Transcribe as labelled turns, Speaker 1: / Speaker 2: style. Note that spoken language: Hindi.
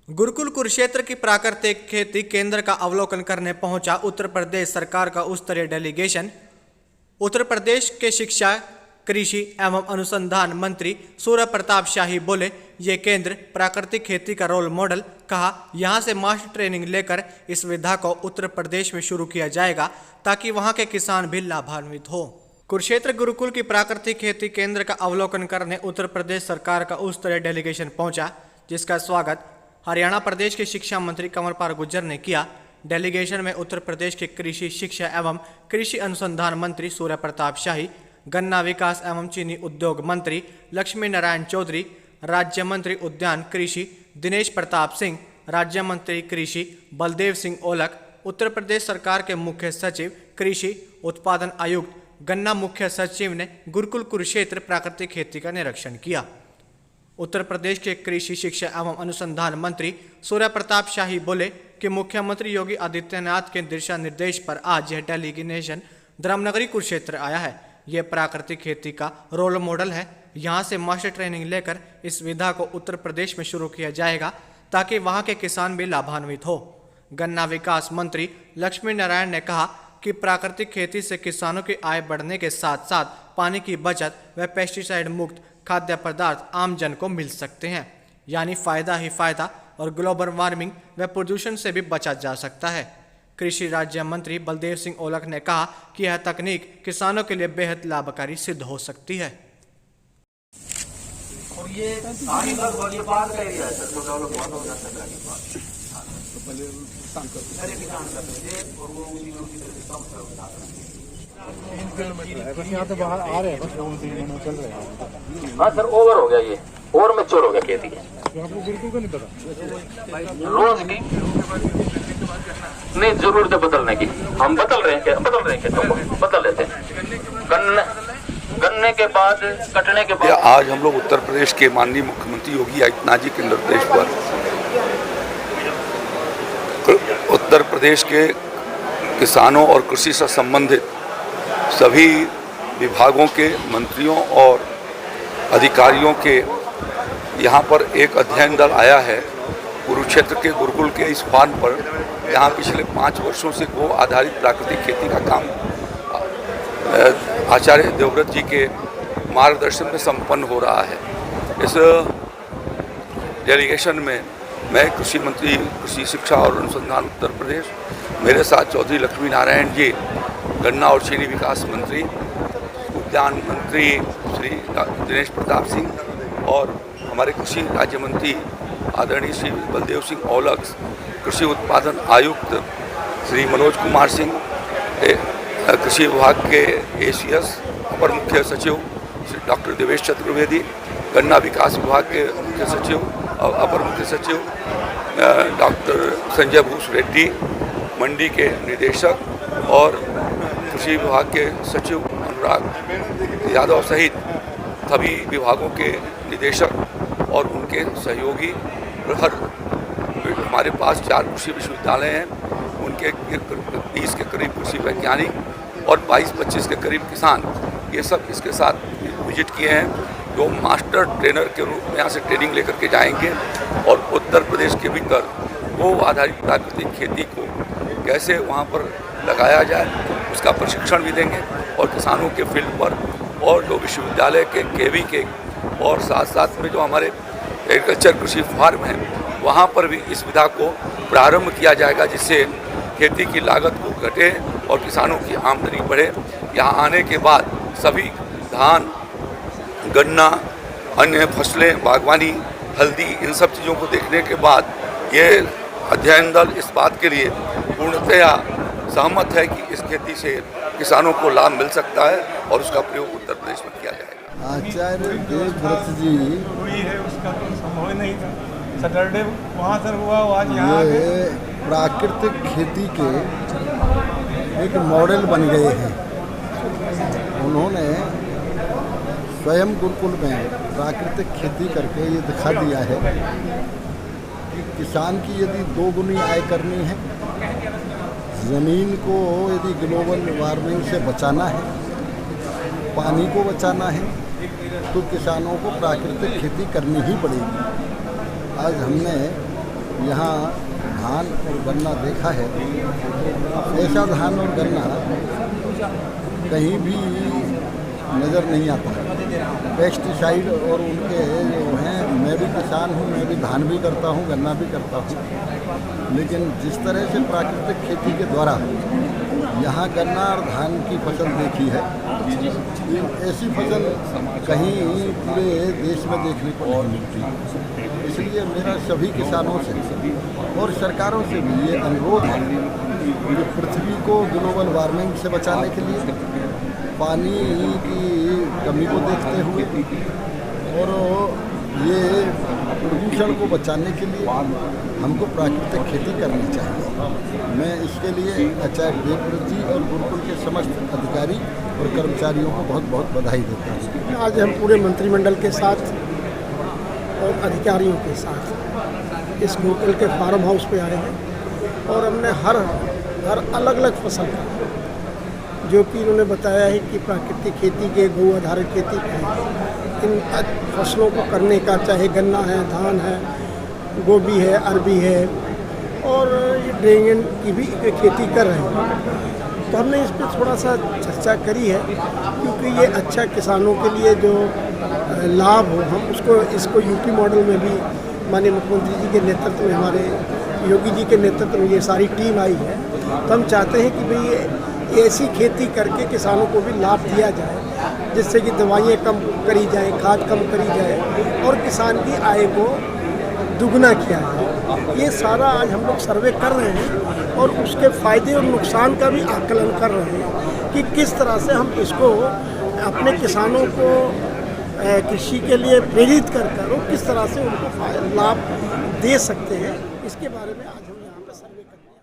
Speaker 1: गुरुकुल कुरुक्षेत्र की प्राकृतिक खेती केंद्र का अवलोकन करने पहुंचा उत्तर प्रदेश सरकार का उच्च स्तरीय डेलीगेशन। उत्तर प्रदेश के शिक्षा, कृषि एवं अनुसंधान मंत्री सूर्य प्रताप शाही बोले, ये केंद्र प्राकृतिक खेती का रोल मॉडल। कहा, यहां से मास्टर ट्रेनिंग लेकर इस विधा को उत्तर प्रदेश में शुरू किया जाएगा ताकि वहां के किसान भी लाभान्वित हो। कुरुक्षेत्र गुरुकुल की प्राकृतिक खेती केंद्र का अवलोकन करने उत्तर प्रदेश सरकार का उच्च स्तरीय डेलीगेशन पहुंचा, जिसका स्वागत हरियाणा प्रदेश के शिक्षा मंत्री कंवरपाल गुर्जर ने किया। डेलीगेशन में उत्तर प्रदेश के कृषि, शिक्षा एवं कृषि अनुसंधान मंत्री सूर्य प्रताप शाही, गन्ना विकास एवं चीनी उद्योग मंत्री लक्ष्मी नारायण चौधरी, राज्य मंत्री उद्यान कृषि दिनेश प्रताप सिंह, राज्य मंत्री कृषि बलदेव सिंह औलख, उत्तर प्रदेश सरकार के मुख्य सचिव कृषि उत्पादन आयुक्त, गन्ना मुख्य सचिव ने गुरुकुल कुरुक्षेत्र प्राकृतिक खेती का निरीक्षण किया। उत्तर प्रदेश के कृषि, शिक्षा एवं अनुसंधान मंत्री सूर्य प्रताप शाही बोले कि मुख्यमंत्री योगी आदित्यनाथ के दिशा निर्देश पर आज यह डेलीगेशन धर्मनगरी कुरुक्षेत्र आया है। यह प्राकृतिक खेती का रोल मॉडल है। यहां से मास्टर ट्रेनिंग लेकर इस विधा को उत्तर प्रदेश में शुरू किया जाएगा ताकि वहां के किसान भी लाभान्वित हो। गन्ना विकास मंत्री लक्ष्मी नारायण ने कहा कि प्राकृतिक खेती से किसानों की आय बढ़ने के साथ साथ पानी की बचत व पेस्टिसाइड मुक्त खाद्य पदार्थ आम जन को मिल सकते हैं, यानी फायदा ही फायदा, और ग्लोबल वार्मिंग व प्रदूषण से भी बचा जा सकता है। कृषि राज्य मंत्री बलदेव सिंह औलख ने कहा कि यह तकनीक किसानों के लिए बेहद लाभकारी सिद्ध हो सकती है।
Speaker 2: और ये लगभग ये बाढ़ का एरिया है सर, छोटा वाला बहुत हो जाता है तो पहले किसान करते थे और वो
Speaker 3: यहाँ तो बाहर आ रहे हैं, बस 2-3 महीने चल रहे हैं।
Speaker 2: हाँ सर, ओवर हो गया, ये और मैच्योर हो गया खेती।
Speaker 3: आपको बिल्कुल का नहीं पता
Speaker 2: रोज की नहीं जरूरत है बदलने की। हम बदल रहे हैं खेतों को बदल लेते हैं। गन्ने के बाद कटने के बाद
Speaker 4: आज हम लोग उत्तर प्रदेश के माननीय मुख्यमंत्री योगी आदित्यनाथ जी के निर्देश पर उत्तर प्रदेश के किसानों और कृषि से संबंधित सभी विभागों के मंत्रियों और अधिकारियों के यहाँ पर एक अध्ययन दल आया है। कुरुक्षेत्र के गुरुकुल के इस फार्म पर यहाँ पिछले 5 वर्षों से गो आधारित प्राकृतिक खेती का काम आचार्य देवव्रत जी के मार्गदर्शन में संपन्न हो रहा है। इस डेलीगेशन में मैं कृषि मंत्री, कृषि, शिक्षा और अनुसंधान उत्तर प्रदेश, मेरे साथ चौधरी लक्ष्मी नारायण जी, गन्ना और चीनी विकास मंत्री, उद्यान मंत्री श्री दिनेश प्रताप सिंह और हमारे कृषि राज्य मंत्री आदरणीय श्री बलदेव सिंह औलख, कृषि उत्पादन आयुक्त श्री मनोज कुमार सिंह, कृषि विभाग के ACS अपर मुख्य सचिव श्री डॉक्टर देवेश चतुर्वेदी, गन्ना विकास विभाग के मुख्य सचिव अपर मुख्य सचिव डॉक्टर संजय भूष रेड्डी, मंडी के निदेशक और कृषि विभाग के सचिव अनुराग यादव सहित सभी विभागों के निदेशक और उनके सहयोगी। हमारे पास 4 कृषि विश्वविद्यालय हैं, उनके 20 के करीब कृषि वैज्ञानिक और 22-25 के करीब किसान, ये सब इसके साथ विजिट किए हैं, जो मास्टर ट्रेनर के रूप में यहाँ से ट्रेनिंग लेकर के जाएंगे और उत्तर प्रदेश के भीतर गो आधारित प्राकृतिक खेती को कैसे वहाँ पर लगाया जाए उसका प्रशिक्षण भी देंगे और किसानों के फील्ड पर और जो विश्वविद्यालय के KV के और साथ साथ में जो हमारे एग्रीकल्चर कृषि फार्म हैं वहाँ पर भी इस विधा को प्रारंभ किया जाएगा, जिससे खेती की लागत को घटे और किसानों की आमदनी बढ़े। यहाँ आने के बाद सभी धान, गन्ना, अन्य फसलें, बागवानी, हल्दी, इन सब चीज़ों को देखने के बाद ये अध्ययन दल इस बात के लिए पूर्णतया सहमत है कि इस खेती से किसानों को लाभ मिल सकता है और उसका प्रयोग उत्तर प्रदेश में किया जाएगा।
Speaker 3: आचार्य देवव्रत जी
Speaker 5: हुई है, उसका तो संभव नहीं था। सैटरडे वहाँ सर हुआ, आज यहाँ
Speaker 3: ये प्राकृतिक खेती के एक मॉडल बन गए हैं। उन्होंने स्वयं गुरुकुल में प्राकृतिक खेती करके ये दिखा दिया है कि किसान की यदि 2 गुनी आय करनी है, ज़मीन को यदि ग्लोबल वार्मिंग से बचाना है, पानी को बचाना है, तो किसानों को प्राकृतिक खेती करनी ही पड़ेगी। आज हमने यहाँ धान और गन्ना देखा है, ऐसा धान और गन्ना कहीं भी नज़र नहीं आता। पेस्टिसाइड और उनके जो हैं, मैं भी किसान हूँ, मैं भी धान भी करता हूँ, गन्ना भी करता हूँ, लेकिन जिस तरह से प्राकृतिक खेती के द्वारा यहाँ गन्ना और धान की फसल देखी है, ऐसी फसल कहीं पूरे देश में देखने को नहीं मिलती। इसलिए मेरा सभी किसानों से और सरकारों से भी ये अनुरोध है कि पृथ्वी को ग्लोबल वार्मिंग से बचाने के लिए, पानी की कमी को देखते हुए और ये प्रदूषण को बचाने के लिए हमको प्राकृतिक खेती करनी चाहिए। मैं इसके लिए आचार्य देवव्रत जी और गुरुकुल के समस्त अधिकारी और कर्मचारियों को बहुत बहुत बधाई देता हूँ।
Speaker 6: आज हम पूरे मंत्रिमंडल के साथ और अधिकारियों के साथ इस गुरुकुल के फार्म हाउस पे आए हैं और हमने हर अलग अलग फसल का, जो कि इन्होंने बताया है कि प्राकृतिक खेती के, गौ आधारित खेती के इन फसलों को करने का, चाहे गन्ना है, धान है, गोभी है, अरबी है और ये ड्रैगन की भी खेती कर रहे हैं। तो हमने इस पर थोड़ा सा चर्चा करी है, क्योंकि ये अच्छा किसानों के लिए जो लाभ हो, हम इसको यूपी मॉडल में भी माननीय मुख्यमंत्री जी के नेतृत्व में, हमारे योगी जी के नेतृत्व में ये सारी टीम आई है। तो हम चाहते हैं कि भाई ऐसी खेती करके किसानों को भी लाभ दिया जाए, जिससे कि दवाइयाँ कम करी जाए, खाद कम करी जाए और किसान की आय को दुगना किया जाए। ये सारा आज हम लोग सर्वे कर रहे हैं और उसके फ़ायदे और नुकसान का भी आकलन कर रहे हैं कि किस तरह से हम इसको अपने किसानों को कृषि के लिए प्रेरित कर और किस तरह से उनको लाभ दे सकते हैं, इसके बारे में आज हम यहाँ पर सर्वे कर रहे हैं।